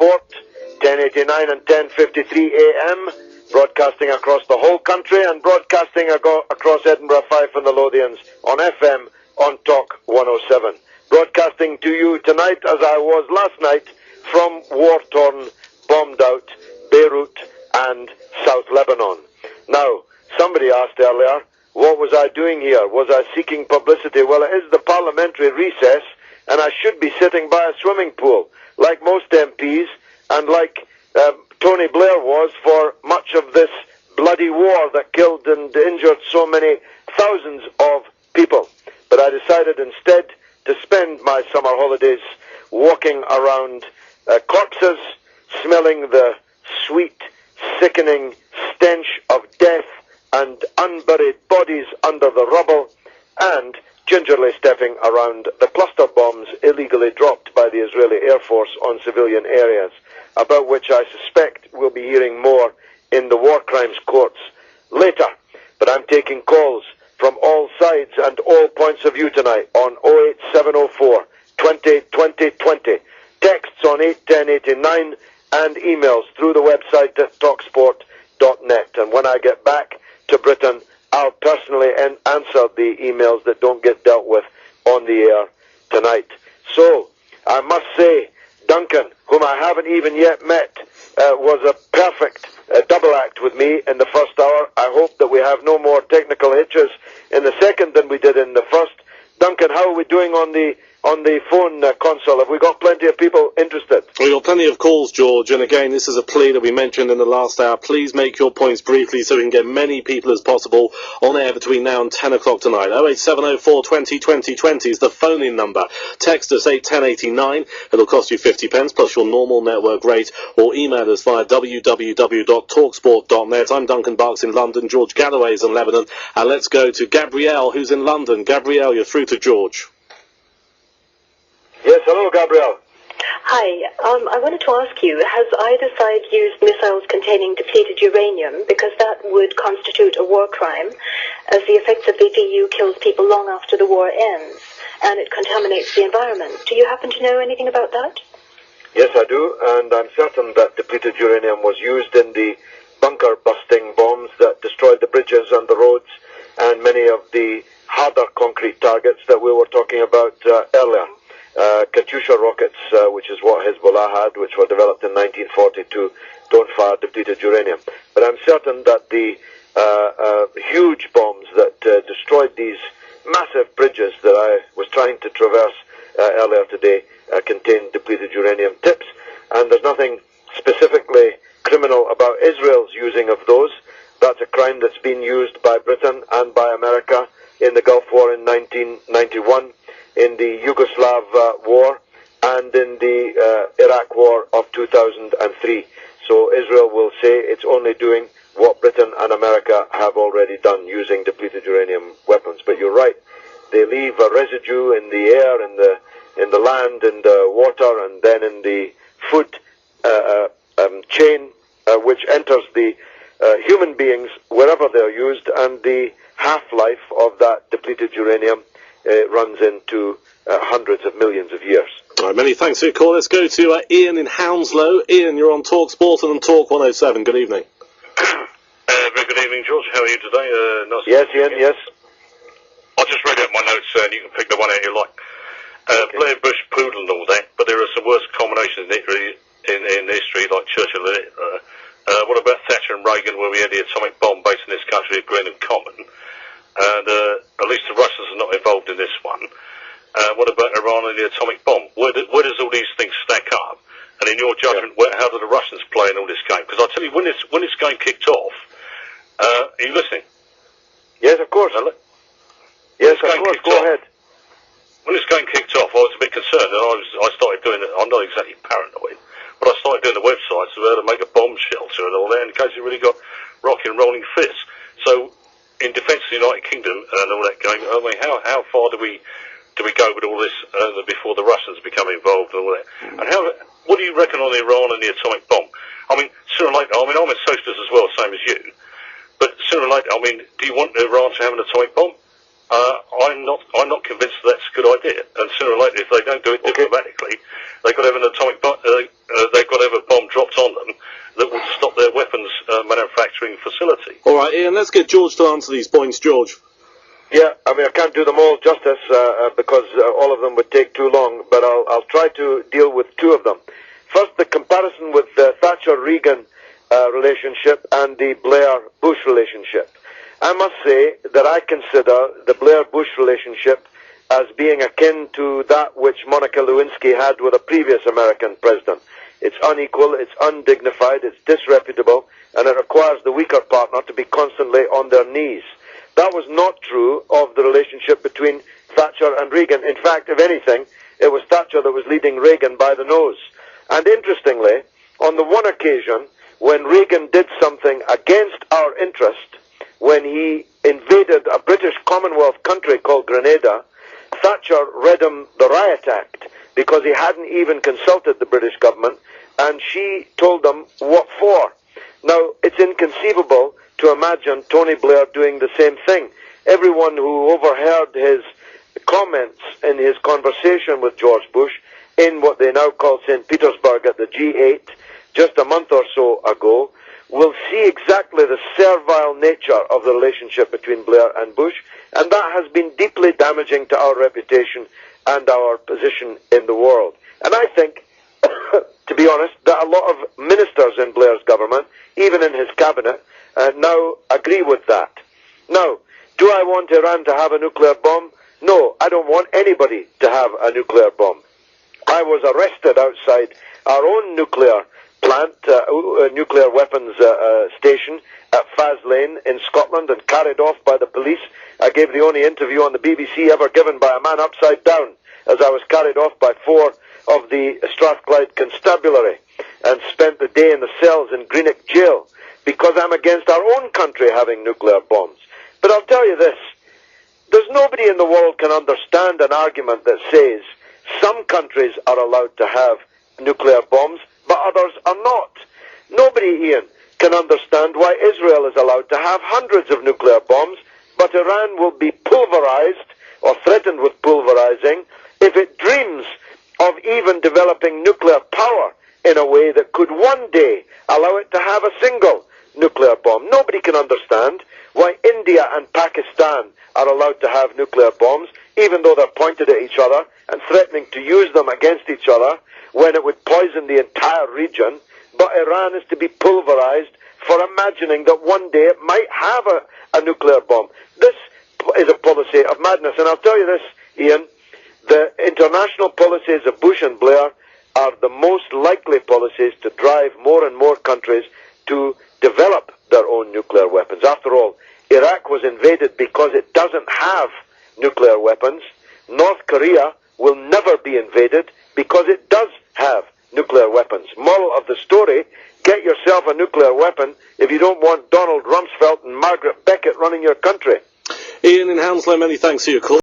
Sport, 1089 and 1053 AM, broadcasting across the whole country and broadcasting across Edinburgh 5 and the Lothians on FM on Talk 107. Broadcasting to you tonight, as I was last night, from war-torn, bombed-out Beirut and South Lebanon. Now, somebody asked earlier, what was I doing here? Was I seeking publicity? Well, it is the parliamentary recess, and I should be sitting by a swimming pool, like most MPs, and like Tony Blair was for much of this bloody war that killed and injured so many thousands of people. But I decided instead to spend my summer holidays walking around corpses, smelling the sweet, sickening stench of death and unburied bodies under the rubble, and gingerly stepping around the cluster bombs illegally dropped by the Israeli Air Force on civilian areas, about which I suspect we'll be hearing more in the war crimes courts later. But I'm taking calls from all sides and all points of view tonight on 08704 20 20 20, texts on 81089, and emails through the website at talksport.net. And when I get back to Britain, I'll personally answer the emails that don't get dealt with on the air tonight. So, I must say, Duncan, whom I haven't even yet met, was a perfect double act with me in the first hour. I hope that we have no more technical hitches in the second than we did in the first. Duncan, how are we doing on the phone console? Have we got plenty of people interested? We've got plenty of calls, George, and again, this is a plea that we mentioned in the last hour. Please make your points briefly so we can get many people as possible on air between now and 10 o'clock tonight. 08704 20 20 20 is the phone-in number. Text us 81089. It'll cost you 50 pence plus your normal network rate, or email us via www.talksport.net. I'm Duncan Barks in London. George Galloway is in Lebanon. And let's go to Gabrielle, who's in London. Gabrielle, you're through to George. Yes, hello, Gabrielle. Hi, I wanted to ask you, has either side used missiles containing depleted uranium? Because that would constitute a war crime, as the effects of the VU kills people long after the war ends, and it contaminates the environment. Do you happen to know anything about that? Yes, I do, and I'm certain that depleted uranium was used in the bunker-busting bombs that destroyed the bridges and the roads and many of the harder concrete targets that we were talking about earlier. Katyusha rockets, which is what Hezbollah had, which were developed in 1942, don't fire depleted uranium. But I'm certain that the huge bombs that destroyed these massive bridges that I was trying to traverse earlier today contained depleted uranium tips, and there's nothing specifically criminal about Israel's using of those. That's a crime that's been used by Britain and by America in the Gulf War in 1991, in the Yugoslav war, and in the Iraq war of 2003. So Israel will say it's only doing what Britain and America have already done, using depleted uranium weapons. But you're right, they leave a residue in the air, in the land, in the water, and then in the food chain, which enters the human beings wherever they're used, and the half-life of that depleted uranium runs into hundreds of millions of years. All right, many thanks for your call. Let's go to Ian in Hounslow. Ian, you're on Talk Sport and on Talk 107. Good evening. Very good evening, George. How are you today? Nice yes, Ian, yes. I just read out my notes, and you can pick the one out you like. Okay. Blair, Bush, Poodle and all that, but there are some worse combinations in history, like Churchill and Hitler. What about Thatcher and Reagan, where we had the atomic bomb based in this country agreed in common? And at least the Russians are not involved in this one. What about Iran and the atomic bomb? Where does all these things stack up? And in your judgment, how do the Russians play in all this game? Because I tell you, when this game kicked off, are you listening? Yes, of course. Yes, of course. Go ahead. When this game kicked off, I was a bit concerned, and I started doing it. I'm not exactly paranoid, but I started doing the websites of how to make a bomb shelter and all that, in case it really got rocky and rolling fits. So, in defence of the United Kingdom and all that game, I mean, how far do we go with all this before the Russians become involved and all that? And what do you reckon on Iran and the atomic bomb? I mean, sooner or later, I mean, I'm a socialist as well, same as you. But sooner or later, I mean, do you want Iran to have an atomic bomb? I'm not convinced that's a good idea. And sooner or later, if they don't do it diplomatically, they've got to have an atomic bomb. They've got to have a Ian, let's get George to answer these points. George. Yeah, I mean, I can't do them all justice because all of them would take too long, but I'll try to deal with two of them. First, the comparison with the Thatcher-Reagan relationship and the Blair-Bush relationship. I must say that I consider the Blair-Bush relationship as being akin to that which Monica Lewinsky had with a previous American president. It's unequal, it's undignified, it's disreputable, and it requires the weaker partner to be constantly on their knees. That was not true of the relationship between Thatcher and Reagan. In fact, if anything, it was Thatcher that was leading Reagan by the nose. And interestingly, on the one occasion when Reagan did something against our interest, when he invaded a British Commonwealth country called Grenada, Thatcher read him the Riot Act because he hadn't even consulted the British government, and she told them what for. Now, it's inconceivable to imagine Tony Blair doing the same thing. Everyone who overheard his comments in his conversation with George Bush in what they now call St. Petersburg at the G8 just a month or so ago will see exactly the servile nature of the relationship between Blair and Bush, and that has been deeply damaging to our reputation and our position in the world. And I think, to be honest, that a lot of ministers in Blair's government, even in his cabinet, now agree with that. Now, do I want Iran to have a nuclear bomb? No, I don't want anybody to have a nuclear bomb. I was arrested outside our own nuclear plant, nuclear weapons station at Faslane in Scotland and carried off by the police. I gave the only interview on the BBC ever given by a man upside down as I was carried off by 4 of the Strathclyde Constabulary and spent the day in the cells in Greenock Jail because I'm against our own country having nuclear bombs. But I'll tell you this, there's nobody in the world can understand an argument that says some countries are allowed to have nuclear bombs, but others are not. Nobody, Ian, can understand why Israel is allowed to have hundreds of nuclear bombs, but Iran will be pulverized or threatened with pulverizing if it dreams of even developing nuclear power in a way that could one day allow it to have a single nuclear bomb. Nobody can understand why India and Pakistan are allowed to have nuclear bombs, even though they're pointed at each other and threatening to use them against each other when it would poison the entire region, but Iran is to be pulverized for imagining that one day it might have a nuclear bomb. This is a policy of madness, and I'll tell you this, Ian, the international policies of Bush and Blair are the most likely policies to drive more and more countries to develop their own nuclear weapons. After all, Iraq was invaded because it doesn't have nuclear weapons. North Korea will never be invaded because it does have nuclear weapons. Moral of the story, get yourself a nuclear weapon if you don't want Donald Rumsfeld and Margaret Beckett running your country. Ian in Hounslow, many thanks for your call.